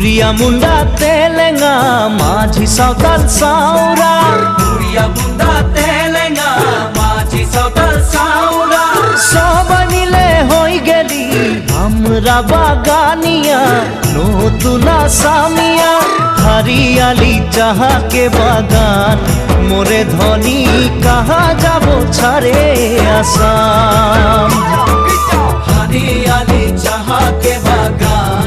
বুড়িয়া মুন্ডা তেলেঙ্গা মাঝি সাঁওতাল সাউরা, বুড়িয়া মুন্ডা তেলেঙ্গা মাঝি সাঁওতাল সাউরা। সবাই মিলে হই গেলি আমরা বাগানিয়া, নতুন আসামিয়া हरियाली चाहा के बागान। मोरे धनी कहाँ जाबो छारे आसाम। हरियाली चाहा के बागान।